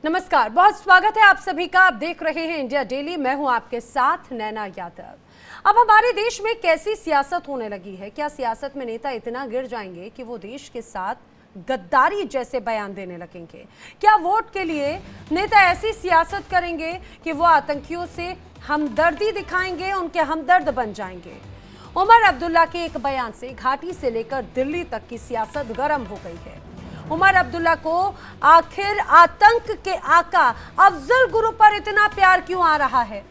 नमस्कार, बहुत स्वागत है आप सभी का। आप देख रहे हैं इंडिया डेली। मैं हूं आपके साथ नैना यादव। अब हमारे देश में कैसी सियासत होने लगी है? क्या सियासत में नेता इतना गिर जाएंगे कि वो देश के साथ गद्दारी जैसे बयान देने लगेंगे? क्या वोट के लिए नेता ऐसी सियासत करेंगे कि वो आतंकियों से हमदर्दी दिखाएंगे, उनके हमदर्द बन जाएंगे? उमर अब्दुल्ला के एक बयान से घाटी से लेकर दिल्ली तक की सियासत गर्म हो गई है। उमर अब्दुल्ला को आखिर आतंक के आका अफजल गुरु पर इतना प्यार क्यों आ रहा है?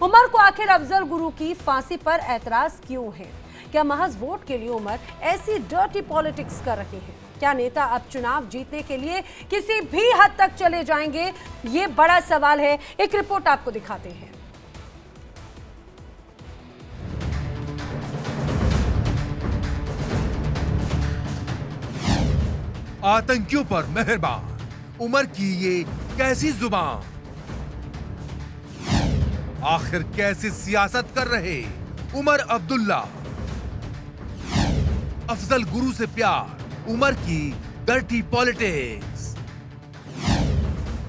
उमर को आखिर अफजल गुरु की फांसी पर ऐतराज क्यों है? क्या महज वोट के लिए उमर ऐसी डर्टी पॉलिटिक्स कर रहे हैं? क्या नेता अब चुनाव जीतने के लिए किसी भी हद तक चले जाएंगे? ये बड़ा सवाल है। एक रिपोर्ट आपको दिखाते हैं। आतंकियों पर मेहरबान उमर की ये कैसी जुबान? आखिर कैसी सियासत कर रहे उमर अब्दुल्ला? अफजल गुरु से प्यार, उमर की डर्टी पॉलिटिक्स।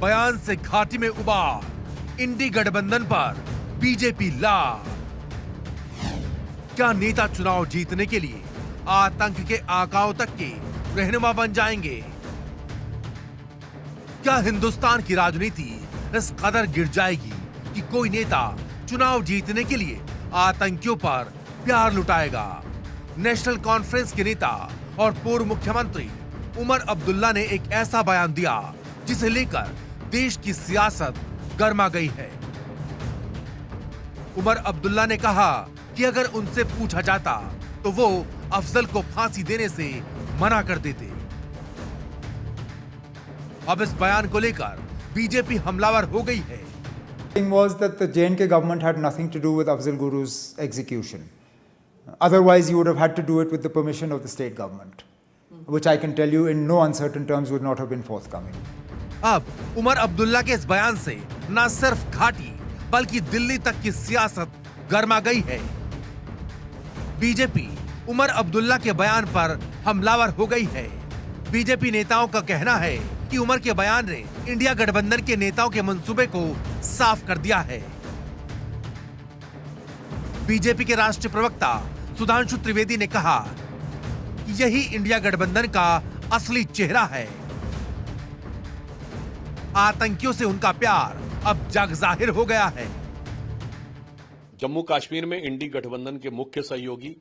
बयान से घाटी में उबाल, इंडी गठबंधन पर बीजेपी लाल। क्या नेता चुनाव जीतने के लिए आतंक के आकाओं तक के रहनुमा बन जाएंगे? क्या हिंदुस्तान की राजनीति इस कदर गिर जाएगी कि कोई नेता चुनाव जीतने के लिए आतंकियों पर प्यार लुटाएगा? नेशनल कॉन्फ्रेंस के नेता और पूर्व मुख्यमंत्री उमर अब्दुल्ला ने एक ऐसा बयान दिया जिसे लेकर देश की सियासत गर्मा गई है। उमर अब्दुल्ला ने कहा कि अगर उनसे पूछा जाता तो वो अफजल को फांसी देने से मना कर देते। अब इस बयान को लेकर बीजेपी हमलावर हो गई है। Thing was that the J&K government had nothing to do with Afzal Guru's execution. Otherwise, you would have had to do it with the permission of the state government, which I can tell you in no uncertain terms would not have been forthcoming. अब उमर अब्दुल्ला के इस बयान से न सिर्फ घाटी बल्कि दिल्ली तक की सियासत गर्मा गई है। बीजेपी उमर अब्दुल्ला के बयान पर हमलावर हो गई है। बीजेपी नेताओं का कहना है कि उमर के बयान ने इंडिया गठबंधन के नेताओं के मंसूबे को साफ कर दिया है। बीजेपी के राष्ट्रीय प्रवक्ता सुधांशु त्रिवेदी ने कहा कि यही इंडिया गठबंधन का असली चेहरा है। आतंकियों से उनका प्यार अब जग जाहिर हो गया है। जम्मू कश्मीर में इंडी गठबंधन के मुख्य सहयोगी,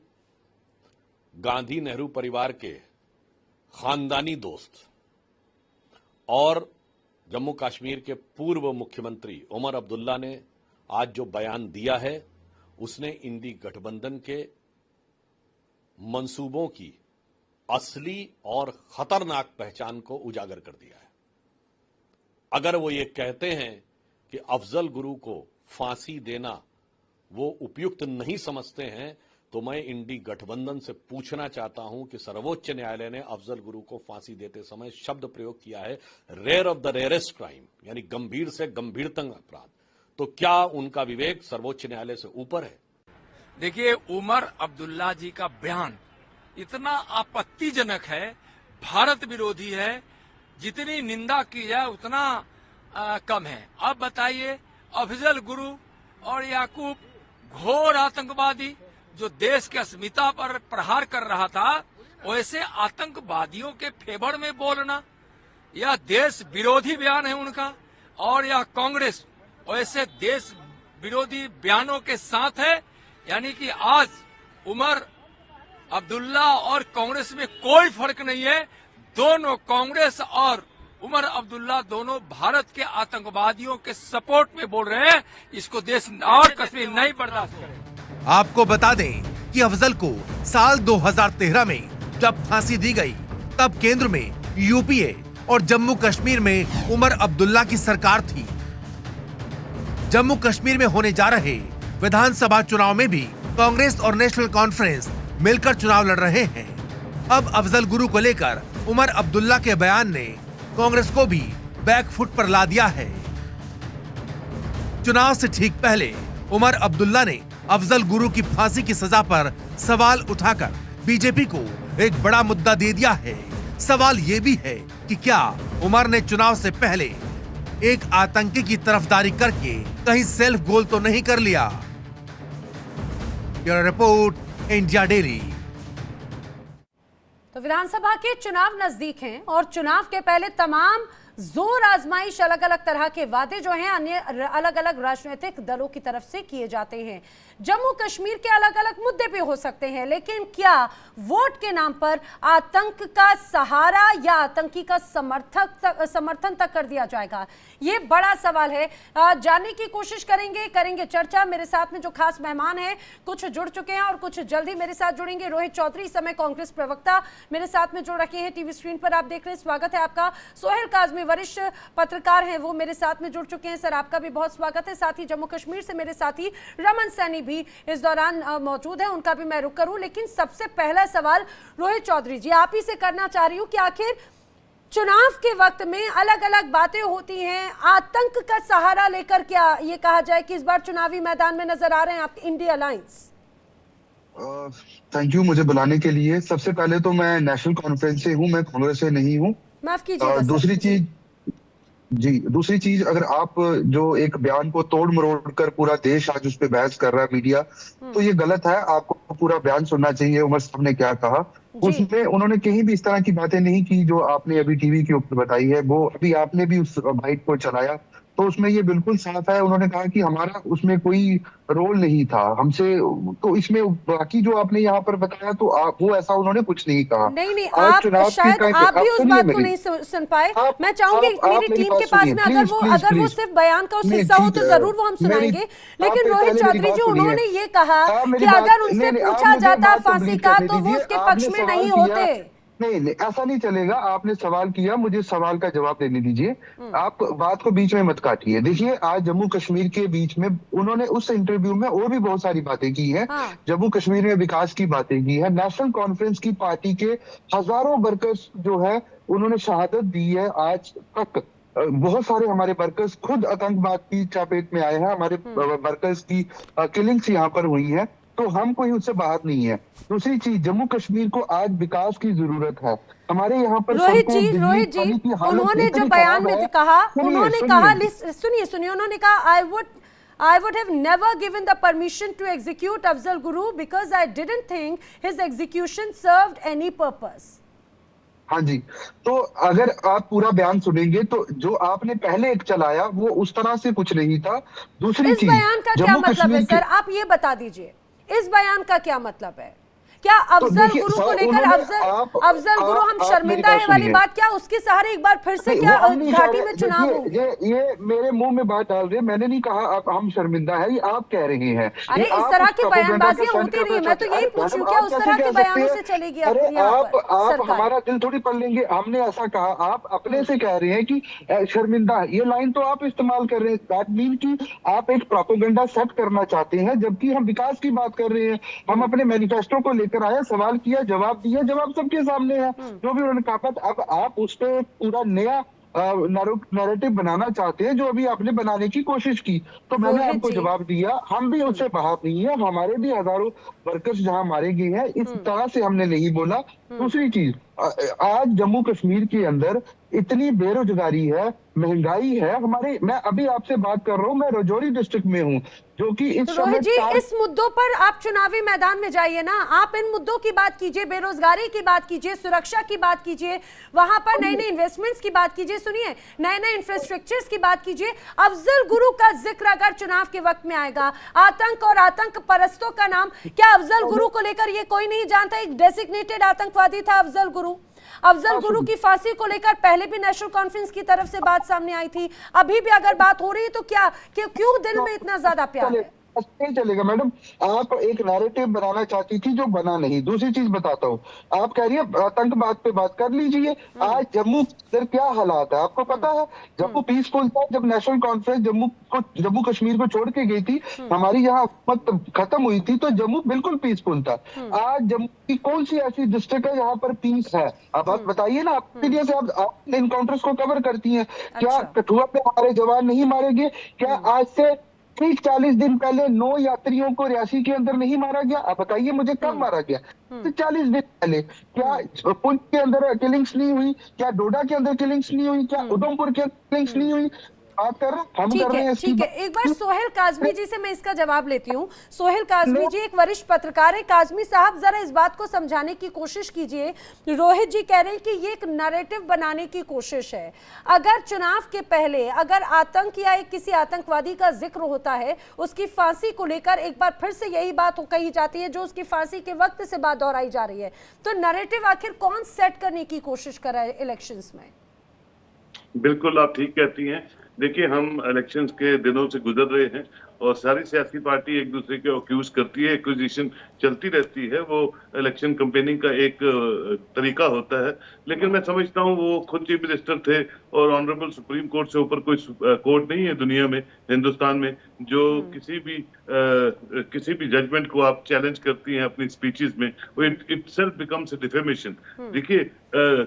गांधी नेहरू परिवार के खानदानी दोस्त और जम्मू कश्मीर के पूर्व मुख्यमंत्री उमर अब्दुल्ला ने आज जो बयान दिया है उसने इंडी गठबंधन के मंसूबों की असली और खतरनाक पहचान को उजागर कर दिया है। अगर वो ये कहते हैं कि अफजल गुरु को फांसी देना वो उपयुक्त नहीं समझते हैं, तो मैं इंडी गठबंधन से पूछना चाहता हूं कि सर्वोच्च न्यायालय ने अफजल गुरु को फांसी देते समय शब्द प्रयोग किया है rare of the rarest crime, यानी गंभीर से गंभीरतम अपराध। तो क्या उनका विवेक सर्वोच्च न्यायालय से ऊपर है? देखिए, उमर अब्दुल्ला जी का बयान इतना आपत्तिजनक है, भारत विरोधी है, जितनी निंदा की जाए उतना कम है। अब बताइए, अफजल गुरु और याकूब घोर आतंकवादी जो देश की अस्मिता पर प्रहार कर रहा था, वैसे आतंकवादियों के फेवर में बोलना, यह देश विरोधी बयान है उनका। और यह कांग्रेस वैसे देश विरोधी बयानों के साथ है। यानी कि आज उमर अब्दुल्ला और कांग्रेस में कोई फर्क नहीं है। दोनों, कांग्रेस और उमर अब्दुल्ला, दोनों भारत के आतंकवादियों के सपोर्ट में बोल रहे हैं। इसको देश और कश्मीर नहीं बर्दाश्त करेगा। आपको बता दें कि अफजल को साल 2013 में जब फांसी दी गई, तब केंद्र में यूपीए और जम्मू कश्मीर में उमर अब्दुल्ला की सरकार थी। जम्मू कश्मीर में होने जा रहे विधानसभा चुनाव में भी कांग्रेस और नेशनल कॉन्फ्रेंस मिलकर चुनाव लड़ रहे हैं। अब अफजल गुरु को लेकर उमर अब्दुल्ला के बयान ने कांग्रेस को भी बैकफुट पर ला दिया है। चुनाव से ठीक पहले उमर अब्दुल्ला ने अफजल गुरु की फांसी की सजा पर सवाल उठाकर बीजेपी को एक बड़ा मुद्दा दे दिया है। सवाल ये भी है कि क्या उमर ने चुनाव से पहले एक आतंकी की तरफदारी करके कहीं सेल्फ गोल तो नहीं कर लिया। Bureau report, India daily. तो विधानसभा के चुनाव नजदीक हैं और चुनाव के पहले तमाम जोर आजमाइश, अलग अलग तरह के वादे जो हैं अन्य अलग अलग राजनीतिक दलों की तरफ से किए जाते हैं। जम्मू कश्मीर के अलग अलग मुद्दे पे हो सकते हैं, लेकिन क्या वोट के नाम पर आतंक का सहारा या आतंकी का समर्थन तक कर दिया जाएगा? ये बड़ा सवाल है। जानने की कोशिश करेंगे चर्चा। मेरे साथ में जो खास मेहमान हैं, कुछ जुड़ चुके हैं और कुछ जल्दी मेरे साथ जुड़ेंगे। रोहित चौधरी, समय कांग्रेस प्रवक्ता, मेरे साथ में जुड़ रखे हैं। टीवी स्क्रीन पर आप देख रहे हैं, स्वागत है आपका। सोहेल काजमी, वरिष्ठ पत्रकार हैं, वो मेरे साथ में जुड़ चुके हैं। सर, आपका भी बहुत स्वागत है। साथ ही जम्मू कश्मीर से मेरे साथी रमन सैनी भी इस दौरान मौजूद है, उनका भी मैं रुख करूं। लेकिन सबसे पहला सवाल रोहित चौधरी जी, आप ही से करना चाह रही हूं कि आखिर चुनाव के वक्त में अलग अलग बातें होती हैं, आतंक का सहारा लेकर क्या ये कहा जाए कि इस बार चुनावी मैदान में नजर आ रहे हैं आप इंडिया अलायंस? थैंक यू मुझे बुलाने के लिए। सबसे पहले तो मैं नेशनल कॉन्फ्रेंस से हूँ, मैं कांग्रेस से नहीं हूँ। माफ कीजिएगा। दूसरी चीज अगर आप जो एक बयान को तोड़ मरोड़ कर पूरा देश आज उस पर बहस कर रहा है मीडिया, तो ये गलत है। आपको पूरा बयान सुनना चाहिए। उमर साहब ने क्या कहा, उसमें उन्होंने कहीं भी इस तरह की बातें नहीं की जो आपने अभी टीवी के ऊपर बताई है। वो अभी आपने भी उस बाइट को चलाया तो उसमें ये बिल्कुल साफ है। उन्होंने कहा कि हमारा उसमें कोई रोल नहीं था हमसे। तो इसमें बाकी जो आपने यहाँ पर बताया तो वो ऐसा उन्होंने कुछ नहीं कहा। नहीं, आप शायद आप भी उस बात को नहीं सुन पाए। मैं चाहूंगी मेरी टीम के पास में अगर वो सिर्फ बयान का उस हिस्सा हो तो जरूर वो हम सुनाएंगे। लेकिन रोहित चौधरी जी, उन्होंने ये कहा कि अगर उनसे पूछा जाता फांसी का तो वो उसके पक्ष में नहीं होते। नहीं, ऐसा नहीं चलेगा। आपने सवाल किया, मुझे सवाल का जवाब देने दीजिए। आप बात को बीच में मत काटिए। देखिए, आज जम्मू कश्मीर के बीच में उन्होंने उस इंटरव्यू में और भी बहुत सारी बातें की हैं। जम्मू कश्मीर में विकास की बातें की है। नेशनल कॉन्फ्रेंस की पार्टी के हजारों वर्कर्स जो है उन्होंने शहादत दी है। आज तक बहुत सारे हमारे वर्कर्स खुद आतंकवाद की चपेट में आए हैं। हमारे वर्कर्स की किलिंग्स यहाँ पर हुई है, तो हम कोई उससे बाहर नहीं है। दूसरी चीज, जम्मू कश्मीर को आज विकास की जरूरत है। हमारे यहाँ पर रोहित जी उन्होंने जो बयान में कहा, उन्होंने कहा I would have never given the permission to execute Afzal Guru because I didn't think his execution served any purpose. हाँ जी, तो अगर आप पूरा बयान सुनेंगे तो जो आपने पहले एक चलाया वो उस तरह से कुछ नहीं था। दूसरी चीज, इस बयान का क्या मतलब है सर, आप ये बता दीजिए, इस बयान का क्या मतलब है? क्या अफजल गुरु को लेकर अफजल गुरु हम शर्मिंदा है वाली बात, क्या उसके सहारे एक बार फिर से क्या घाटी में चुनाव हो? ये मेरे मुंह में बात डाल रहे, मैंने नहीं कहा हम शर्मिंदा है, ये आप कह रहे हैं। अरे इस तरह की बयानबाजियां होती रही, मैं तो यही पूछ रही हूं, क्या उस तरह के बयानों से चलेगी? आप हमारा दिल थोड़ी पढ़ लेंगे। हमने ऐसा कहा, आप अपने से कह रहे हैं कि शर्मिंदा, ये लाइन तो आप इस्तेमाल कर रहे हैं। दैट मीन कि आप एक प्रोपेगेंडा सेट करना चाहते हैं, जबकि हम विकास की बात कर रहे हैं। हम अपने मैनिफेस्टो को लेकर आया, सवाल किया, जवाब दिया, जवाब सबके सामने है जो भी उन्होंने कहा। अब आप उस पर पूरा नया नैरेटिव बनाना चाहते हैं जो अभी आपने बनाने की कोशिश की, तो मैंने आपको जवाब दिया। हम भी उससे बाहर नहीं है, हमारे भी हजारों वर्कर्स जहां मारे गए हैं, इस तरह से हमने नहीं बोला। दूसरी चीज, आज जम्मू कश्मीर के अंदर इतनी बेरोजगारी है, महंगाई है। हमारे, मैं अभी आपसे बात कर रहा हूँ, मैं राजौरी डिस्ट्रिक्ट में हूँ, जो कि इस समय जी इस मुद्दों पर आप चुनावी मैदान में जाइए ना, आप इन मुद्दों की बात कीजिए, बेरोजगारी की बात कीजिए, सुरक्षा की बात कीजिए, वहां पर नए नए इन्वेस्टमेंट्स की बात कीजिए, सुनिए, नए नए इंफ्रास्ट्रक्चर्स की बात कीजिए। अफजल गुरु का जिक्र अगर चुनाव के वक्त में आएगा, आतंक और आतंक परस्तों का नाम, क्या अफजल गुरु को लेकर ये कोई नहीं जानता एक डेजिग्नेटेड आतंकवादी था अफजल गुरु? अफजल गुरु की फांसी को लेकर पहले भी नेशनल कॉन्फ्रेंस की तरफ से बात सामने आई थी, अभी भी अगर बात हो रही है तो क्यों दिल में इतना ज्यादा प्यार है? नहीं चलेगा मैडम, आप एक नैरेटिव बनाना चाहती थी जो बना नहीं। दूसरी चीज बताता हूँ, आप कह रही है आतंकवाद पे बात कर लीजिए। आज जम्मू के क्या हालात है आपको पता है? जम्मू पीसफुल था जब नेशनल कॉन्फ्रेंस जम्मू कश्मीर को छोड़ के गई थी, हमारी यहाँ हुकूमत खत्म हुई थी, तो जम्मू बिल्कुल पीसफुल था। आज जम्मू की कौन सी ऐसी डिस्ट्रिक्ट है यहाँ पर पीस है? अब आप बताइए ना, आप मीडिया से आप इनकाउंटर्स को कवर करती है। क्या कठुआ पे हमारे जवान नहीं मारे गए? क्या आज से 40 दिन पहले 9 यात्रियों को रियासी के अंदर नहीं मारा गया? आप बताइए मुझे कब मारा गया? 40 दिन पहले। क्या पुंछ के अंदर किलिंग्स नहीं हुई? क्या डोडा के अंदर किलिंग्स नहीं हुई? क्या उधमपुर के अंदर किलिंग्स नहीं हुई? बात कर रहे हैं, हम कर रहे हैं इसकी ठीक है। एक बार सोहेल काजमी जी से मैं इसका जवाब लेती हूँ। सोहेल काजमी जी एक वरिष्ठ पत्रकार है। काजमी साहब, जरा इस बात को समझाने की कोशिश कीजिए। रोहित जी कह रहे हैं कि ये एक नैरेटिव बनाने की कोशिश है। अगर चुनाव के पहले अगर आतंक या एक किसी आतंकवादी का जिक्र होता है, उसकी फांसी को लेकर एक बार फिर से यही बात कही जाती है जो उसकी फांसी के वक्त से बात दोहराई जा रही है, तो नैरेटिव आखिर कौन सेट करने की कोशिश कर रहा है इलेक्शंस में? बिल्कुल, आप ठीक कहती हैं। देखिए, हम इलेक्शंस के दिनों से गुजर रहे हैं और सारी सियासी पार्टी एक दूसरे को अक्यूज करती है, एक्विजिशन चलती रहती है। वो इलेक्शन कैंपेनिंग का एक तरीका होता है। लेकिन मैं समझता हूँ वो खुद चीफ मिनिस्टर थे और ऑनरेबल सुप्रीम कोर्ट से ऊपर कोई कोर्ट नहीं है दुनिया में, हिंदुस्तान में, जो किसी भी जजमेंट को आप चैलेंज करती हैं अपनी स्पीचेस में, वो it self becomes a defamation. देखिए,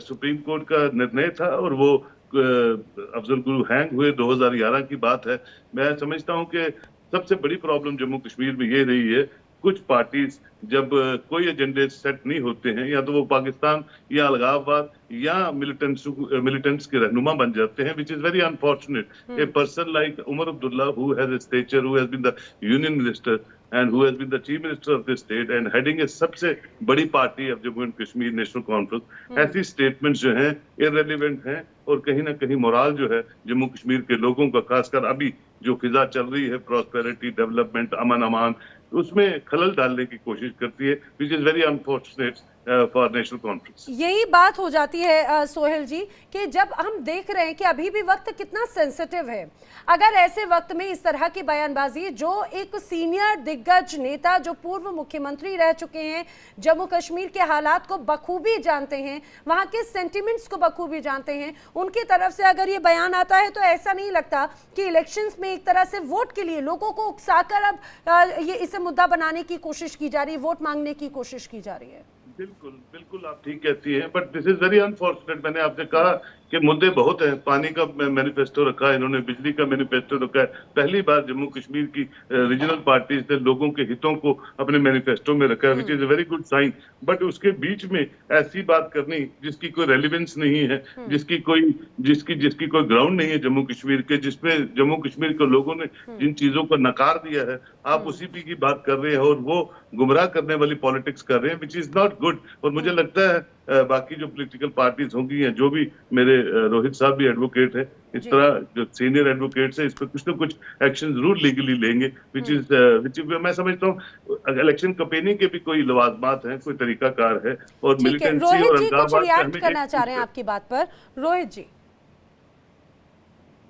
सुप्रीम कोर्ट का निर्णय था और वो अफजल गुरु हैंग हुए 2011 की बात है। मैं समझता हूं कि सबसे बड़ी प्रॉब्लम जम्मू कश्मीर में ये रही है, कुछ पार्टीज जब कोई एजेंडे सेट नहीं होते हैं, या तो वो पाकिस्तान या अलगाववाद या मिलिटेंट्स के रहनुमा बन जाते हैं, which is very unfortunate. A person like Omar Abdullah, who has a stature, who has been the union minister and who has been the chief minister of this state and heading a सबसे बड़ी party of Jammu and Kashmir national conference, ऐसी statements जो हैं irrelevant हैं और कहीं ना कहीं मोराल जो है जम्मू कश्मीर के लोगों का, खासकर अभी जो फिजा चल रही है प्रॉस्पेरिटी, डेवलपमेंट, अमन अमान, उसमें खलल डालने की कोशिश करती है, which is very unfortunate for national conference. यही बात हो जाती है सोहेल जी कि जब हम देख रहे हैं कि अभी भी वक्त कितना सेंसिटिव है, अगर ऐसे वक्त में इस तरह की बयानबाजी, जो एक सीनियर दिग्गज नेता जो पूर्व मुख्यमंत्री रह चुके हैं, जम्मू कश्मीर के हालात को बखूबी जानते हैं, वहां के सेंटिमेंट्स को बखूबी जानते हैं, उनकी तरफ से अगर ये बयान आता है तो ऐसा नहीं लगता कि इलेक्शंस में एक तरह से वोट के लिए लोगों को उकसाकर अब ये इसे मुद्दा बनाने की कोशिश की जा रही है, वोट मांगने की कोशिश की जा रही है? बिल्कुल बिल्कुल, आप ठीक कहती हैं, but this is very unfortunate. मैंने आपसे कहा कि मुद्दे बहुत हैं। पानी का मैनिफेस्टो रखा है इन्होंने, बिजली का मैनिफेस्टो रखा है। पहली बार जम्मू कश्मीर की रीजनल पार्टीज ने लोगों के हितों को अपने मैनिफेस्टो में रखा है, which is a very good sign. But उसके बीच में ऐसी बात करनी जिसकी कोई रेलिवेंस नहीं है, जिसकी कोई ग्राउंड नहीं है जम्मू कश्मीर के, जिसमें जम्मू कश्मीर के लोगों ने जिन चीजों को नकार दिया है, आप उसी की बात कर रहे हैं और वो गुमराह करने वाली पॉलिटिक्स कर रहे हैं, विच इज नॉट गुड। और मुझे लगता है बाकी जो पॉलिटिकल पार्टीज होंगी, या जो भी मेरे रोहित साहब भी एडवोकेट है, इस तरह जो सीनियर एडवोकेट्स है, इस पर कुछ ना कुछ एक्शन जरूर लीगली लेंगे, विच मैं समझता हूँ इलेक्शन कैंपेनिंग के भी कोई लवाजमात हैं, कोई तरीकाकार है। और मिलिटेंसी और रोहित जी कुछ रिएक्ट करना चाह रहे हैं आपकी बात पर? रोहित जी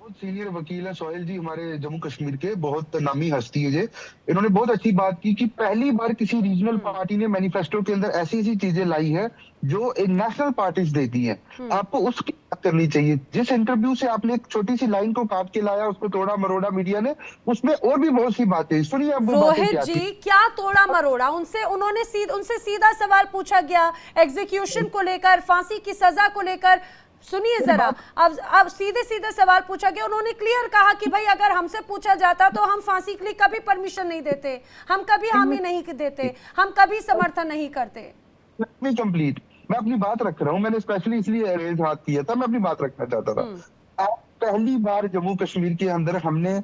सीनियर वकील है सोहेल जी, हमारे जम्मू कश्मीर के बहुत नामी हस्ती है ये। इन्होंने बहुत अच्छी बात की कि पहली बार किसी रीजनल पार्टी ने मैनिफेस्टो के अंदर ऐसी ऐसी चीजें लाई है जो एक नेशनल पार्टीज देती हैं। आपको उसकी बात करनी चाहिए। जिस इंटरव्यू से आपने एक छोटी सी लाइन को काट के लाया, उसको तोड़ा मरोड़ा मीडिया ने, उसमें और भी बहुत सी बातें सुनिए। आप रोहित जी क्या तोड़ा मरोड़ा? उनसे सीधा सवाल पूछा गया एग्जीक्यूशन को लेकर, फांसी की सजा को लेकर। सुनिए जरा, अब सीधे सीधे सवाल पूछा गया, उन्होंने क्लियर कहा कि भाई अगर हमसे पूछा जाता तो हम फांसी के लिए कभी परमिशन नहीं देते, हम कभी हामी नहीं देते, हम कभी समर्थन नहीं करते। कंप्लीट मैं अपनी बात रख रहा हूँ, मैंने स्पेशली इसलिए रेज हाथ किया था, मैं अपनी बात रखना चाहता था। आप पहली बार जम्मू कश्मीर के अंदर हमने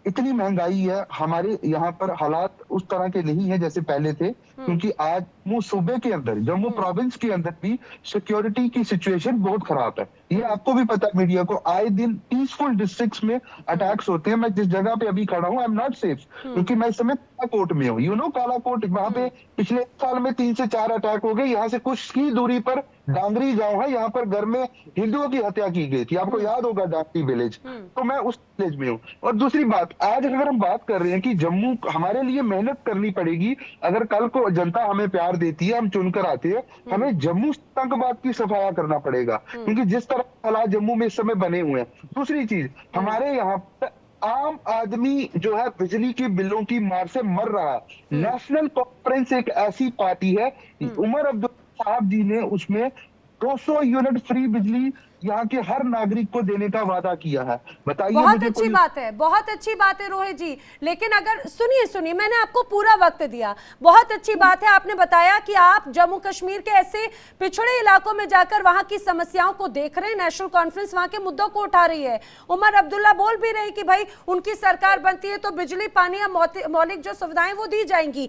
इतनी महंगाई है, हमारे यहाँ पर हालात उस तरह के नहीं है जैसे पहले थे, क्योंकि आज जम्मू सूबे के अंदर, जम्मू प्रोविंस के अंदर भी सिक्योरिटी की सिचुएशन बहुत खराब है। ये आपको भी पता है, मीडिया को, आए दिन पीसफुल डिस्ट्रिक्ट्स में अटैक्स होते हैं। मैं जिस जगह पे अभी खड़ा हूँ, आई एम नॉट सेफ, क्योंकि मैं इस समय कालाकोट में हूँ। यू नो कालाकोट, वहां पे पिछले साल में 3 से 4 अटैक हो गए। यहाँ से कुछ की दूरी पर डांगरी गांव है, यहाँ पर घर में हिंदुओं की हत्या की गई थी, आपको याद होगा डांगरी विलेज। तो मैं उस विलेज में हूँ। और दूसरी बात, आज अगर हम बात कर रहे हैं कि जम्मू, हमारे लिए मेहनत करनी पड़ेगी। अगर कल को जनता हमें प्यार देती है, हम चुनकर आते हैं, हमें जम्मू आतंकवाद की सफाया करना पड़ेगा, क्योंकि जिस तरह हालात जम्मू में इस समय बने हुए हैं। दूसरी चीज, हमारे यहाँ पर आम आदमी जो है बिजली के बिलों की मार से मर रहा है। नेशनल कॉन्फ्रेंस एक ऐसी पार्टी है, उमर अब्दुल्ला साहब जी ने उसमें 200 यूनिट फ्री बिजली यहाँ के हर नागरिक को देने का वादा किया है। बताइए बहुत मुझे अच्छी कोई बात है, बहुत अच्छी बात है रोहित जी। लेकिन अगर सुनिए, मैंने आपको पूरा वक्त दिया, बहुत अच्छी बात है। आपने बताया कि आप जम्मू कश्मीर के ऐसे पिछड़े इलाकों में जाकर वहां की समस्याओं को देख रहे हैं, नेशनल कॉन्फ्रेंस वहां के मुद्दों को उठा रही है। उमर अब्दुल्ला बोल भी रहे कि भाई उनकी सरकार बनती है तो बिजली, पानी या मौलिक जो सुविधाएं वो दी जाएंगी।